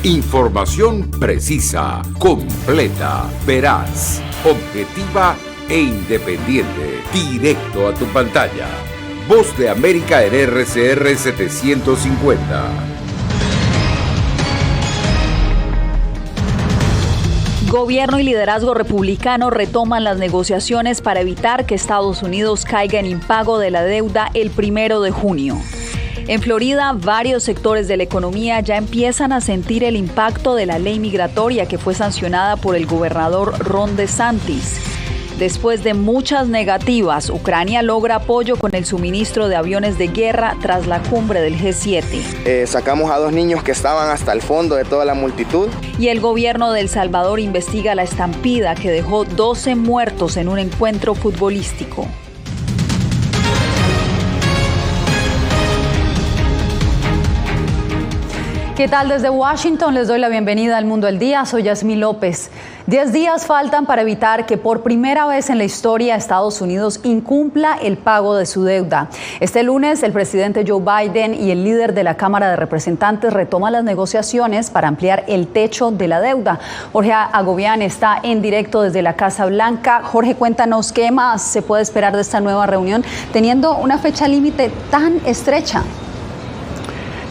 Información precisa, completa, veraz, objetiva e independiente. Directo a tu pantalla. Voz de América en RCR 750. Gobierno y liderazgo republicano retoman las negociaciones para evitar que Estados Unidos caiga en impago de la deuda el 1 de junio. En Florida, varios sectores de la economía ya empiezan a sentir el impacto de la ley migratoria que fue sancionada por el gobernador Ron DeSantis. Después de muchas negativas, Ucrania logra apoyo con el suministro de aviones de guerra tras la cumbre del G7. Sacamos a 2 niños que estaban hasta el fondo de toda la multitud. Y el gobierno de El Salvador investiga la estampida que dejó 12 muertos en un encuentro futbolístico. ¿Qué tal? Desde Washington les doy la bienvenida al Mundo al Día. Soy Yasmín López. 10 días faltan para evitar que por primera vez en la historia Estados Unidos incumpla el pago de su deuda. Este lunes el presidente Joe Biden y el líder de la Cámara de Representantes retoman las negociaciones para ampliar el techo de la deuda. Jorge Agobián está en directo desde la Casa Blanca. Jorge, cuéntanos qué más se puede esperar de esta nueva reunión teniendo una fecha límite tan estrecha.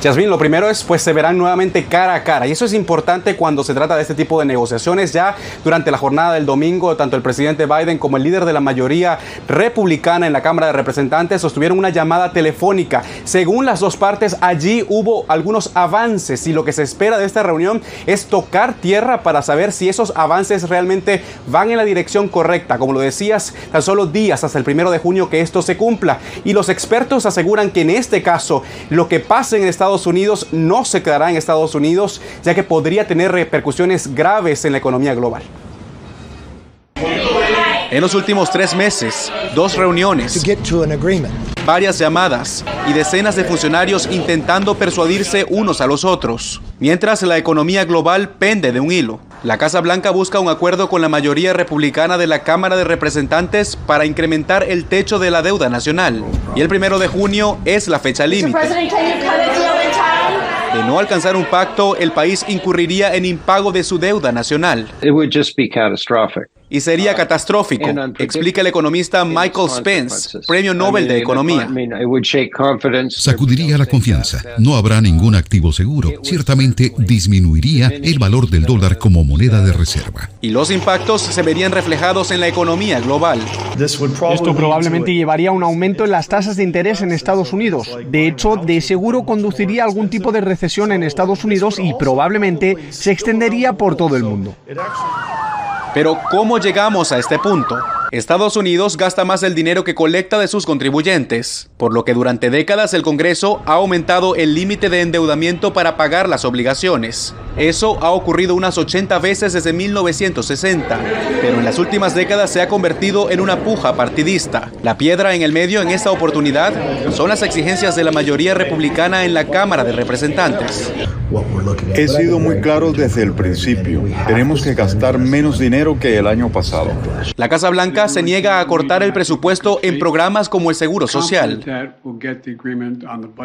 Yasmín, lo primero es, pues se verán nuevamente cara a cara y eso es importante cuando se trata de este tipo de negociaciones. Ya durante la jornada del domingo, tanto el presidente Biden como el líder de la mayoría republicana en la Cámara de Representantes sostuvieron una llamada telefónica. Según las dos partes, allí hubo algunos avances y lo que se espera de esta reunión es tocar tierra para saber si esos avances realmente van en la dirección correcta. Como lo decías, tan solo días hasta el 1 de junio que esto se cumpla. Y los expertos aseguran que en este caso, lo que pase en Estados Unidos no se quedará en Estados Unidos, ya que podría tener repercusiones graves en la economía global. En los últimos 3 meses, 2 reuniones, varias llamadas y decenas de funcionarios intentando persuadirse unos a los otros. Mientras la economía global pende de un hilo. La Casa Blanca busca un acuerdo con la mayoría republicana de la Cámara de Representantes para incrementar el techo de la deuda nacional. Y el 1 de junio es la fecha límite. De no alcanzar un pacto, el país incurriría en impago de su deuda nacional. Y sería catastrófico, explica el economista Michael Spence, Premio Nobel de Economía. Sacudiría la confianza. No habrá ningún activo seguro. Ciertamente disminuiría el valor del dólar como moneda de reserva. Y los impactos se verían reflejados en la economía global. Esto probablemente llevaría a un aumento en las tasas de interés en Estados Unidos. De hecho, de seguro conduciría a algún tipo de recesión en Estados Unidos y probablemente se extendería por todo el mundo. Pero ¿cómo llegamos a este punto? Estados Unidos gasta más el dinero que colecta de sus contribuyentes, por lo que durante décadas el Congreso ha aumentado el límite de endeudamiento para pagar las obligaciones. Eso ha ocurrido unas 80 veces desde 1960, pero en las últimas décadas se ha convertido en una puja partidista. La piedra en el medio en esta oportunidad son las exigencias de la mayoría republicana en la Cámara de Representantes. He sido muy claro desde el principio. Tenemos que gastar menos dinero que el año pasado. La Casa Blanca se niega a cortar el presupuesto en programas como el Seguro Social.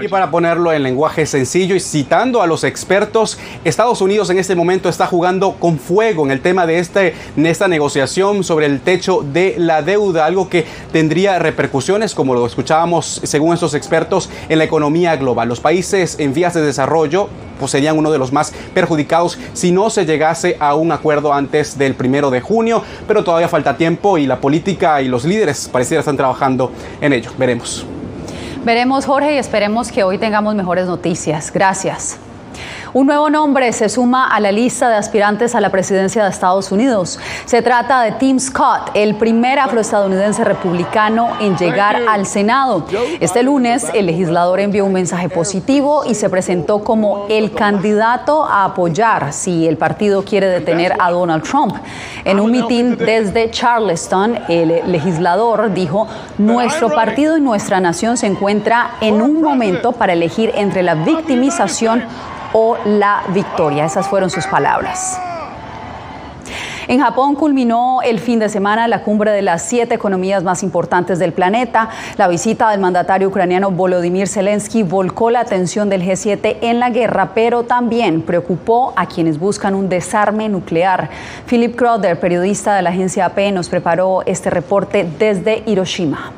Y para ponerlo en lenguaje sencillo y citando a los expertos, Estados Unidos en este momento está jugando con fuego en el tema de esta negociación sobre el techo de la deuda, algo que tendría repercusiones, como lo escuchábamos según estos expertos, en la economía global. Los países en vías de desarrollo pues serían uno de los más perjudicados si no se llegase a un acuerdo antes del 1 de junio, pero todavía falta tiempo y la política y los líderes pareciera están trabajando en ello. Veremos. Veremos, Jorge, y esperemos que hoy tengamos mejores noticias. Gracias. Un nuevo nombre se suma a la lista de aspirantes a la presidencia de Estados Unidos. Se trata de Tim Scott, el primer afroestadounidense republicano en llegar al Senado. Este lunes, el legislador envió un mensaje positivo y se presentó como el candidato a apoyar si el partido quiere detener a Donald Trump. En un mitin desde Charleston, el legislador dijo: "Nuestro partido y nuestra nación se encuentra en un momento para elegir entre la victimización o la victoria". Esas fueron sus palabras. En Japón culminó el fin de semana la cumbre de las 7 economías más importantes del planeta. La visita del mandatario ucraniano Volodymyr Zelensky volcó la atención del G7 en la guerra, pero también preocupó a quienes buscan un desarme nuclear. Philip Crowder, periodista de la agencia AP, nos preparó este reporte desde Hiroshima.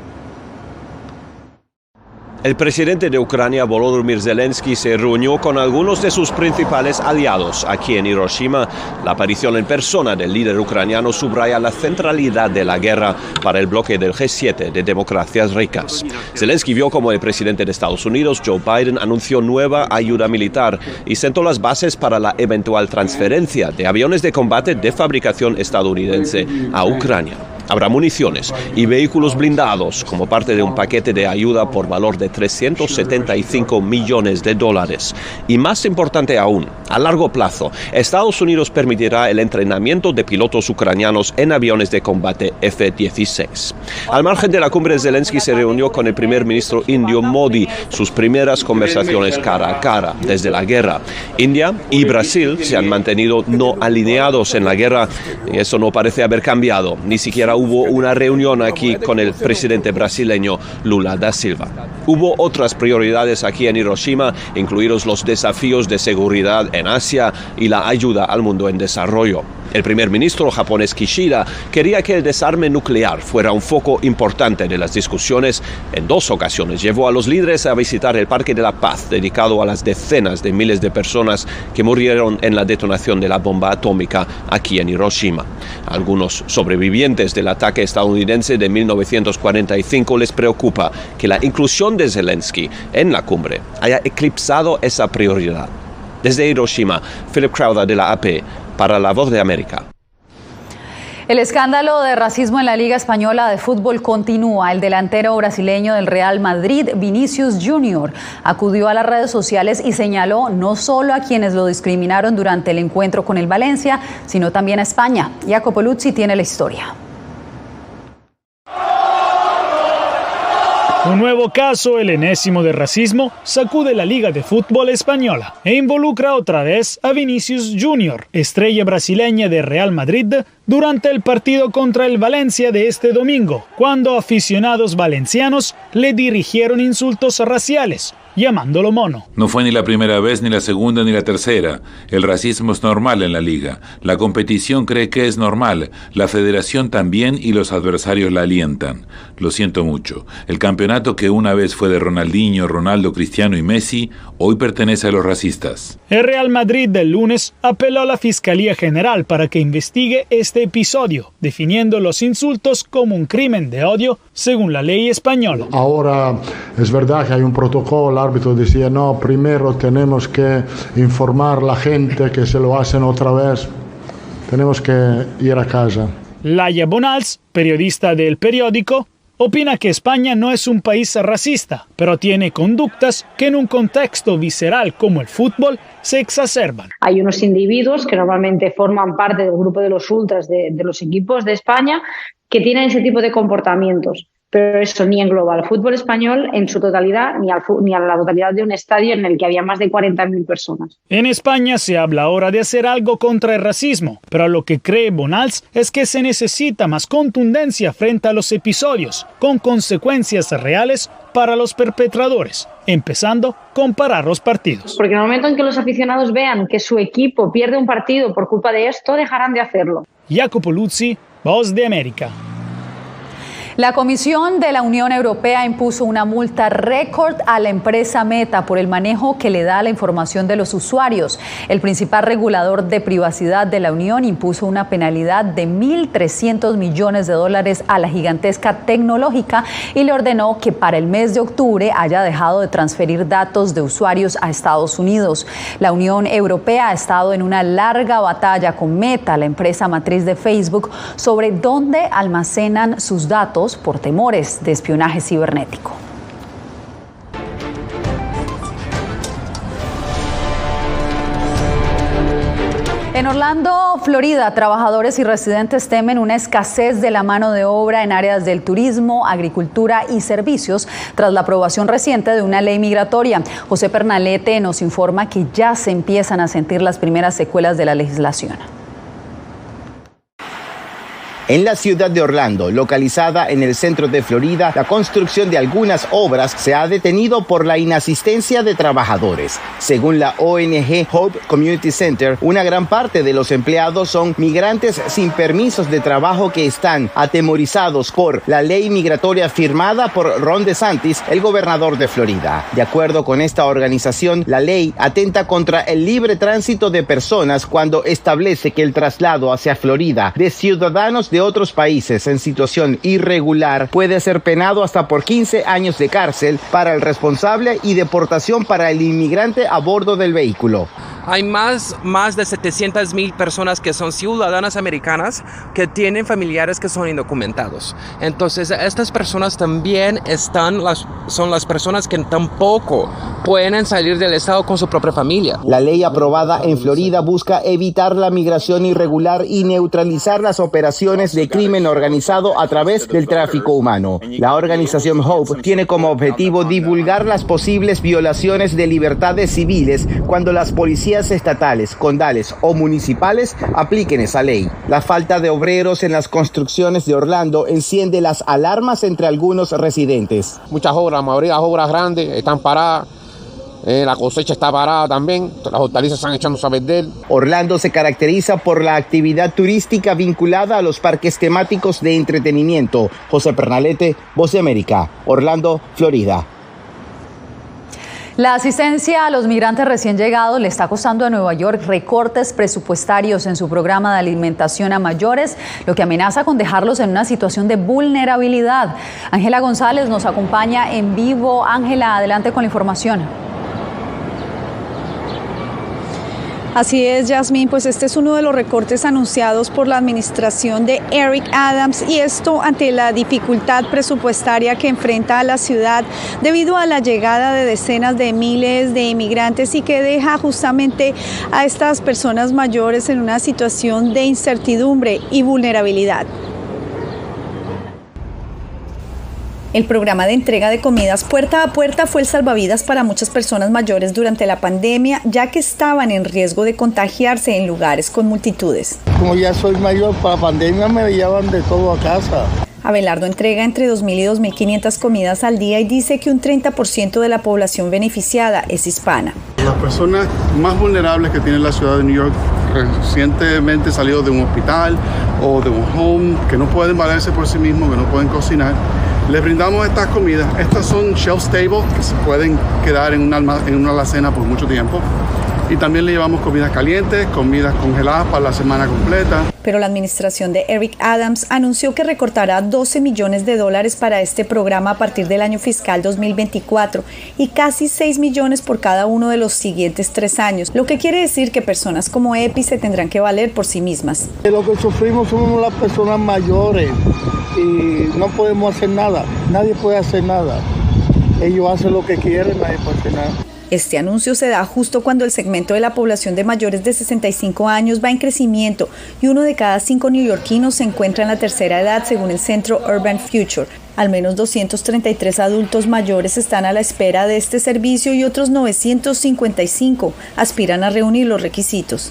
El presidente de Ucrania, Volodymyr Zelensky, se reunió con algunos de sus principales aliados aquí en Hiroshima. La aparición en persona del líder ucraniano subraya la centralidad de la guerra para el bloque del G7 de democracias ricas. Zelensky vio como el presidente de Estados Unidos, Joe Biden, anunció nueva ayuda militar y sentó las bases para la eventual transferencia de aviones de combate de fabricación estadounidense a Ucrania. Habrá municiones y vehículos blindados como parte de un paquete de ayuda por valor de $375 millones. Y más importante aún, a largo plazo, Estados Unidos permitirá el entrenamiento de pilotos ucranianos en aviones de combate F-16. Al margen de la cumbre, Zelensky se reunió con el primer ministro indio Modi, sus primeras conversaciones cara a cara desde la guerra. India y Brasil se han mantenido no alineados en la guerra y eso no parece haber cambiado, ni siquiera hubo una reunión aquí con el presidente brasileño Lula da Silva. Hubo otras prioridades aquí en Hiroshima, incluidos los desafíos de seguridad en Asia y la ayuda al mundo en desarrollo. El primer ministro japonés Kishida quería que el desarme nuclear fuera un foco importante de las discusiones. En 2 ocasiones llevó a los líderes a visitar el Parque de la Paz, dedicado a las decenas de miles de personas que murieron en la detonación de la bomba atómica aquí en Hiroshima. A algunos sobrevivientes del ataque estadounidense de 1945 les preocupa que la inclusión de Zelensky en la cumbre haya eclipsado esa prioridad. Desde Hiroshima, Philip Crowder de la AP, para La Voz de América. El escándalo de racismo en la Liga Española de Fútbol continúa. El delantero brasileño del Real Madrid, Vinícius Junior, acudió a las redes sociales y señaló no solo a quienes lo discriminaron durante el encuentro con el Valencia, sino también a España. Jacopo Luzzi tiene la historia. Un nuevo caso, el enésimo de racismo, sacude la Liga de Fútbol Española e involucra otra vez a Vinícius Junior, estrella brasileña de Real Madrid, durante el partido contra el Valencia de este domingo, cuando aficionados valencianos le dirigieron insultos raciales, llamándolo mono. No fue ni la primera vez, ni la segunda, ni la tercera. El racismo es normal en la liga. La competición cree que es normal. La federación también y los adversarios la alientan. Lo siento mucho. El campeonato que una vez fue de Ronaldinho, Ronaldo, Cristiano y Messi, hoy pertenece a los racistas. El Real Madrid del lunes apeló a la Fiscalía General para que investigue este episodio, definiendo los insultos como un crimen de odio según la ley española. Ahora es verdad que hay un protocolo. El árbitro decía, no, primero tenemos que informar a la gente que se lo hacen otra vez. Tenemos que ir a casa. Laia Bonals, periodista del periódico, opina que España no es un país racista, pero tiene conductas que en un contexto visceral como el fútbol se exacerban. Hay unos individuos que normalmente forman parte del grupo de los ultras de los equipos de España que tienen ese tipo de comportamientos. Pero eso ni engloba al fútbol español en su totalidad, ni a la totalidad de un estadio en el que había más de 40.000 personas. En España se habla ahora de hacer algo contra el racismo, pero lo que cree Bonals es que se necesita más contundencia frente a los episodios, con consecuencias reales para los perpetradores, empezando con parar los partidos. Porque en el momento en que los aficionados vean que su equipo pierde un partido por culpa de esto, dejarán de hacerlo. Jacopo Luzzi, Voz de América. La Comisión de la Unión Europea impuso una multa récord a la empresa Meta por el manejo que le da a la información de los usuarios. El principal regulador de privacidad de la Unión impuso una penalidad de $1.300 millones a la gigantesca tecnológica y le ordenó que para el mes de octubre haya dejado de transferir datos de usuarios a Estados Unidos. La Unión Europea ha estado en una larga batalla con Meta, la empresa matriz de Facebook, sobre dónde almacenan sus datos por temores de espionaje cibernético. En Orlando, Florida, trabajadores y residentes temen una escasez de la mano de obra en áreas del turismo, agricultura y servicios tras la aprobación reciente de una ley migratoria. José Pernalete nos informa que ya se empiezan a sentir las primeras secuelas de la legislación. En la ciudad de Orlando, localizada en el centro de Florida, la construcción de algunas obras se ha detenido por la inasistencia de trabajadores. Según la ONG Hope Community Center, una gran parte de los empleados son migrantes sin permisos de trabajo que están atemorizados por la ley migratoria firmada por Ron DeSantis, el gobernador de Florida. De acuerdo con esta organización, la ley atenta contra el libre tránsito de personas cuando establece que el traslado hacia Florida de ciudadanos de otros países en situación irregular puede ser penado hasta por 15 años de cárcel para el responsable y deportación para el inmigrante a bordo del vehículo. Hay más de 700,000 personas que son ciudadanas americanas que tienen familiares que son indocumentados. Entonces, estas personas también son las personas que tampoco pueden salir del estado con su propia familia. La ley aprobada en Florida busca evitar la migración irregular y neutralizar las operaciones de crimen organizado a través del tráfico humano. La organización Hope tiene como objetivo divulgar las posibles violaciones de libertades civiles cuando las policías estatales, condales o municipales apliquen esa ley. La falta de obreros en las construcciones de Orlando enciende las alarmas entre algunos residentes. Muchas obras, la mayoría de las obras grandes están paradas. La cosecha está parada también, las hortalizas están echándose a perder. Orlando se caracteriza por la actividad turística vinculada a los parques temáticos de entretenimiento. José Pernalete, Voz de América, Orlando, Florida. La asistencia a los migrantes recién llegados le está costando a Nueva York recortes presupuestarios en su programa de alimentación a mayores, lo que amenaza con dejarlos en una situación de vulnerabilidad. Ángela González nos acompaña en vivo. Ángela, adelante con la información. Así es, Yasmín, pues este es uno de los recortes anunciados por la administración de Eric Adams, y esto ante la dificultad presupuestaria que enfrenta a la ciudad debido a la llegada de decenas de miles de inmigrantes, y que deja justamente a estas personas mayores en una situación de incertidumbre y vulnerabilidad. El programa de entrega de comidas puerta a puerta fue el salvavidas para muchas personas mayores durante la pandemia, ya que estaban en riesgo de contagiarse en lugares con multitudes. Como ya soy mayor, para la pandemia me llevaban de todo a casa. Abelardo entrega entre 2.000 y 2.500 comidas al día y dice que un 30% de la población beneficiada es hispana. Las personas más vulnerables que tiene la ciudad de New York, recientemente salidos de un hospital o de un home, que no pueden valerse por sí mismos, que no pueden cocinar, les brindamos estas comidas. Estas son shelf stable, que se pueden quedar en una alacena por mucho tiempo. Y también le llevamos comidas calientes, comidas congeladas para la semana completa. Pero la administración de Eric Adams anunció que recortará $12 millones para este programa a partir del año fiscal 2024 y casi $6 millones por cada uno de los siguientes 3 años, lo que quiere decir que personas como Epi se tendrán que valer por sí mismas. Lo que sufrimos somos las personas mayores y no podemos hacer nada, nadie puede hacer nada. Ellos hacen lo que quieren, nadie puede hacer nada. Este anuncio se da justo cuando el segmento de la población de mayores de 65 años va en crecimiento y 1 de cada 5 neoyorquinos se encuentra en la tercera edad, según el centro Urban Future. Al menos 233 adultos mayores están a la espera de este servicio y otros 955 aspiran a reunir los requisitos.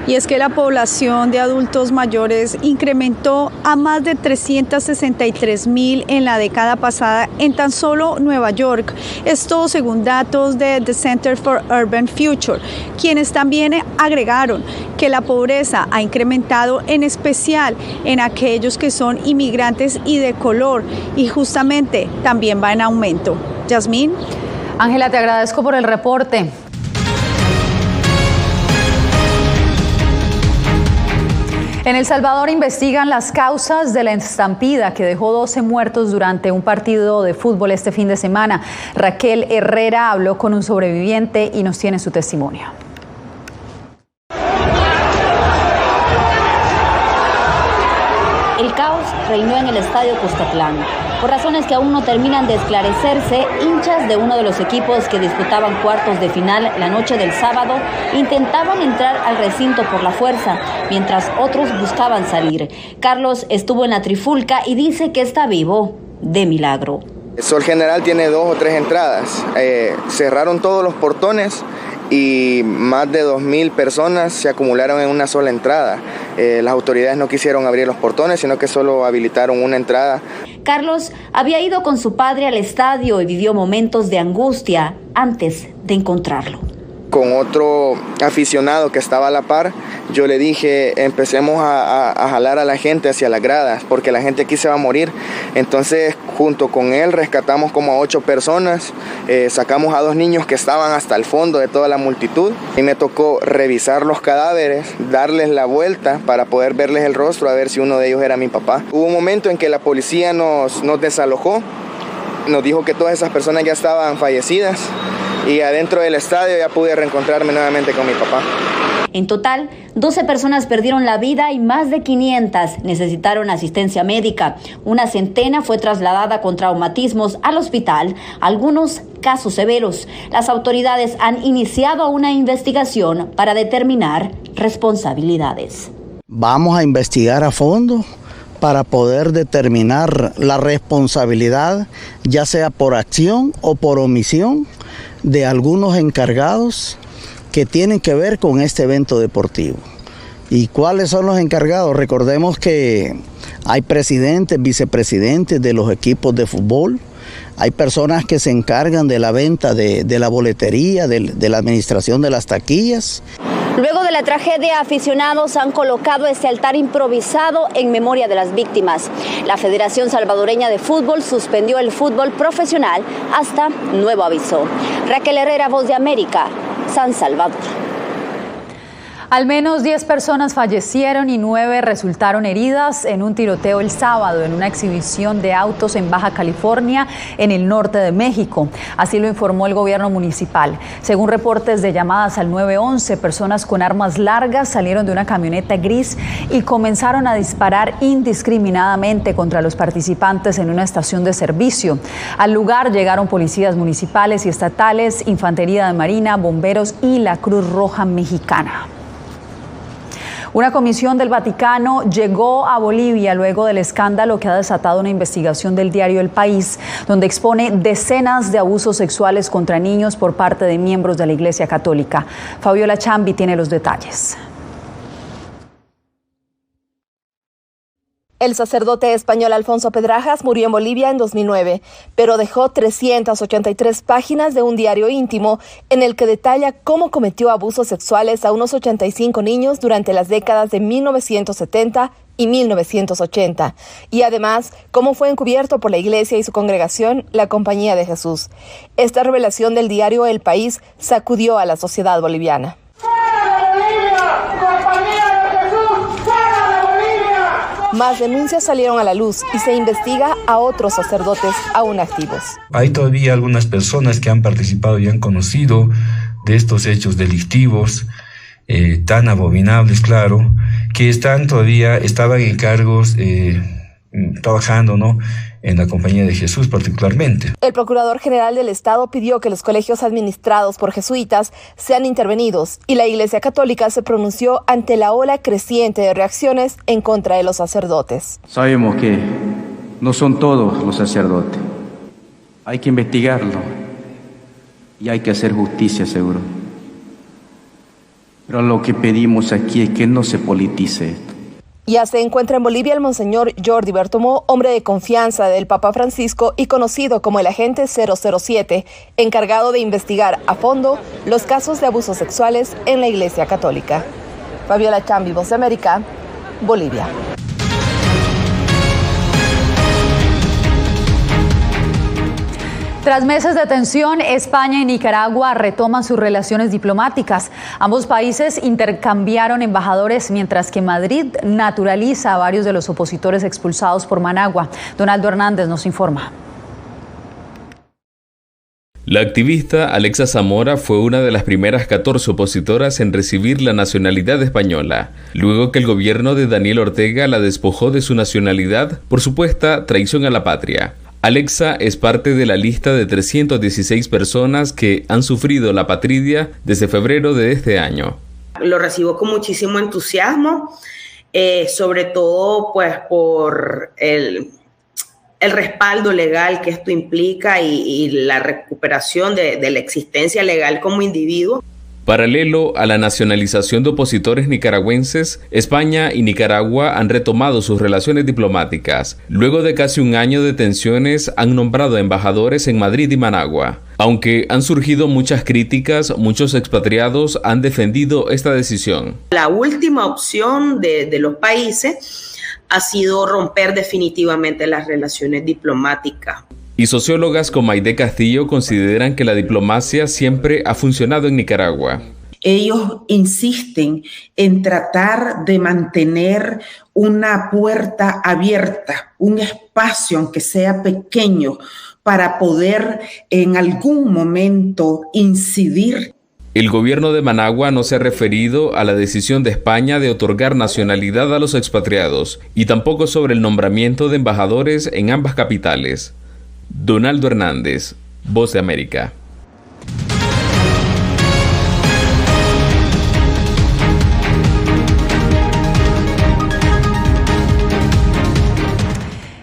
Y es que la población de adultos mayores incrementó a más de 363,000 en la década pasada en tan solo Nueva York. Esto según datos de The Center for Urban Future, quienes también agregaron que la pobreza ha incrementado en especial en aquellos que son inmigrantes y de color, y justamente también va en aumento. Yasmín. Ángela, te agradezco por el reporte. En El Salvador investigan las causas de la estampida que dejó 12 muertos durante un partido de fútbol este fin de semana. Raquel Herrera habló con un sobreviviente y nos tiene su testimonio. El caos reinó en el estadio Cuscatlán. Por razones que aún no terminan de esclarecerse, hinchas de uno de los equipos que disputaban cuartos de final la noche del sábado intentaban entrar al recinto por la fuerza, mientras otros buscaban salir. Carlos estuvo en la trifulca y dice que está vivo de milagro. El Sol General tiene 2 o 3 entradas. Cerraron todos los portones y más de 2.000 personas se acumularon en una sola entrada. Las autoridades no quisieron abrir los portones, sino que solo habilitaron una entrada. Carlos había ido con su padre al estadio y vivió momentos de angustia antes de encontrarlo. Con otro aficionado que estaba a la par, yo le dije, empecemos a jalar a la gente hacia las gradas, porque la gente aquí se va a morir. Entonces, junto con él, rescatamos como a 8 personas, sacamos a 2 niños que estaban hasta el fondo de toda la multitud, y me tocó revisar los cadáveres, darles la vuelta para poder verles el rostro, a ver si uno de ellos era mi papá. Hubo un momento en que la policía nos desalojó, nos dijo que todas esas personas ya estaban fallecidas, y adentro del estadio ya pude reencontrarme nuevamente con mi papá. En total, 12 personas perdieron la vida y más de 500 necesitaron asistencia médica. Una centena fue trasladada con traumatismos al hospital, algunos casos severos. Las autoridades han iniciado una investigación para determinar responsabilidades. Vamos a investigar a fondo para poder determinar la responsabilidad, ya sea por acción o por omisión, de algunos encargados que tienen que ver con este evento deportivo. ¿Y cuáles son los encargados? Recordemos que hay presidentes, vicepresidentes de los equipos de fútbol, hay personas que se encargan de la venta de la boletería, de la administración de las taquillas. Luego de la tragedia, aficionados han colocado este altar improvisado en memoria de las víctimas. La Federación Salvadoreña de Fútbol suspendió el fútbol profesional hasta nuevo aviso. Raquel Herrera, Voz de América, San Salvador. Al menos 10 personas fallecieron y 9 resultaron heridas en un tiroteo el sábado en una exhibición de autos en Baja California, en el norte de México. Así lo informó el gobierno municipal. Según reportes de llamadas al 911, personas con armas largas salieron de una camioneta gris y comenzaron a disparar indiscriminadamente contra los participantes en una estación de servicio. Al lugar llegaron policías municipales y estatales, Infantería de Marina, bomberos y la Cruz Roja Mexicana. Una comisión del Vaticano llegó a Bolivia luego del escándalo que ha desatado una investigación del diario El País, donde expone decenas de abusos sexuales contra niños por parte de miembros de la Iglesia Católica. Fabiola Chambi tiene los detalles. El sacerdote español Alfonso Pedrajas murió en Bolivia en 2009, pero dejó 383 páginas de un diario íntimo en el que detalla cómo cometió abusos sexuales a unos 85 niños durante las décadas de 1970 y 1980, y además cómo fue encubierto por la Iglesia y su congregación, la Compañía de Jesús. Esta revelación del diario El País sacudió a la sociedad boliviana. Más denuncias salieron a la luz y se investiga a otros sacerdotes aún activos. Hay todavía algunas personas que han participado y han conocido de estos hechos delictivos, tan abominables, claro, que estaban en cargos trabajando, ¿no?, en la Compañía de Jesús particularmente. El Procurador General del Estado pidió que los colegios administrados por jesuitas sean intervenidos y la Iglesia Católica se pronunció ante la ola creciente de reacciones en contra de los sacerdotes. Sabemos que no son todos los sacerdotes. Hay que investigarlo y hay que hacer justicia, seguro. Pero lo que pedimos aquí es que no se politice esto. Ya se encuentra en Bolivia el monseñor Jordi Bertomó, hombre de confianza del Papa Francisco y conocido como el agente 007, encargado de investigar a fondo los casos de abusos sexuales en la Iglesia Católica. Fabiola Chambi, Voz de América, Bolivia. Tras meses de tensión, España y Nicaragua retoman sus relaciones diplomáticas. Ambos países intercambiaron embajadores, mientras que Madrid naturaliza a varios de los opositores expulsados por Managua. Donaldo Hernández nos informa. La activista Alexa Zamora fue una de las primeras 14 opositoras en recibir la nacionalidad española, luego que el gobierno de Daniel Ortega la despojó de su nacionalidad por supuesta traición a la patria. Alexa es parte de la lista de 316 personas que han sufrido la apatridia desde febrero de este año. Lo recibo con muchísimo entusiasmo, sobre todo pues por el respaldo legal que esto implica y la recuperación de la existencia legal como individuo. Paralelo a la nacionalización de opositores nicaragüenses, España y Nicaragua han retomado sus relaciones diplomáticas. Luego de casi un año de tensiones, han nombrado embajadores en Madrid y Managua. Aunque han surgido muchas críticas, muchos expatriados han defendido esta decisión. La última opción de los países ha sido romper definitivamente las relaciones diplomáticas. Y sociólogas como Aide Castillo consideran que la diplomacia siempre ha funcionado en Nicaragua. Ellos insisten en tratar de mantener una puerta abierta, un espacio, aunque sea pequeño, para poder en algún momento incidir. El gobierno de Managua no se ha referido a la decisión de España de otorgar nacionalidad a los expatriados y tampoco sobre el nombramiento de embajadores en ambas capitales. Donaldo Hernández, Voz de América.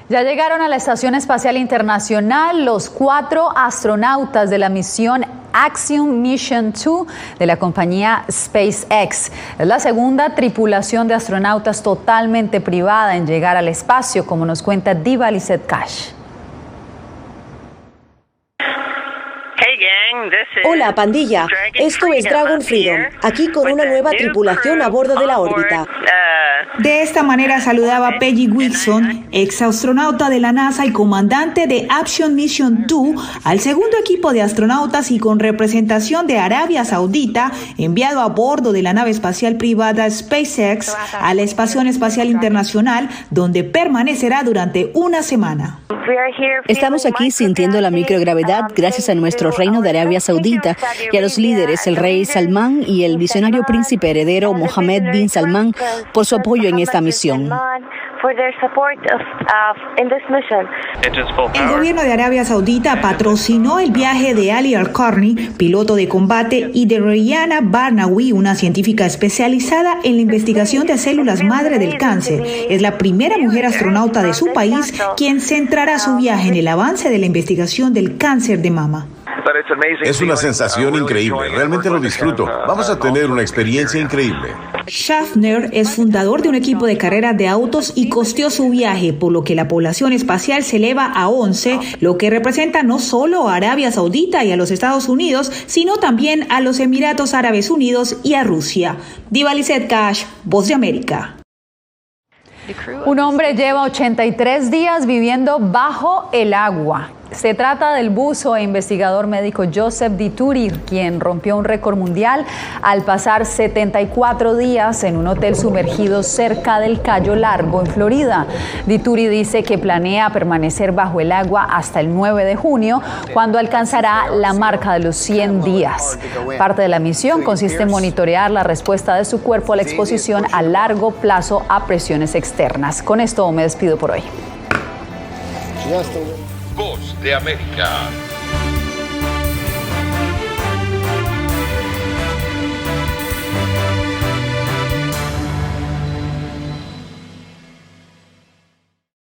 Ya llegaron a la Estación Espacial Internacional los 4 astronautas de la misión Axiom Mission 2 de la compañía SpaceX. Es la segunda tripulación de astronautas totalmente privada en llegar al espacio, como nos cuenta Diva Lizette Cash. Hola, pandilla. Esto es Dragon Freedom, aquí con una nueva tripulación a bordo de la órbita. De esta manera saludaba Peggy Wilson, ex astronauta de la NASA y comandante de Axiom Mission 2, al segundo equipo de astronautas y con representación de Arabia Saudita, enviado a bordo de la nave espacial privada SpaceX a la Estación Espacial Internacional, donde permanecerá durante una semana. Estamos aquí sintiendo la microgravedad gracias a nuestro reino de Arabia Saudita y a los líderes, el rey Salmán y el visionario príncipe heredero Mohammed bin Salman, por su apoyo en esta misión. El gobierno de Arabia Saudita patrocinó el viaje de Ali Al-Qarni, piloto de combate, y de Rayana Barnawi, una científica especializada en la investigación de células madre del cáncer. Es la primera mujer astronauta de su país quien centrará su viaje en el avance de la investigación del cáncer de mama. Es una sensación increíble, realmente lo disfruto. Vamos a tener una experiencia increíble. Schaffner es fundador de un equipo de carreras de autos y costeó su viaje, por lo que la población espacial se eleva a 11, lo que representa no solo a Arabia Saudita y a los Estados Unidos, sino también a los Emiratos Árabes Unidos y a Rusia. Diva Lizette Cash, Voz de América. Un hombre lleva 83 días viviendo bajo el agua. Se trata del buzo e investigador médico Joseph Dituri, quien rompió un récord mundial al pasar 74 días en un hotel sumergido cerca del Cayo Largo, en Florida. Dituri dice que planea permanecer bajo el agua hasta el 9 de junio, cuando alcanzará la marca de los 100 días. Parte de la misión consiste en monitorear la respuesta de su cuerpo a la exposición a largo plazo a presiones externas. Con esto me despido por hoy. Voz de América.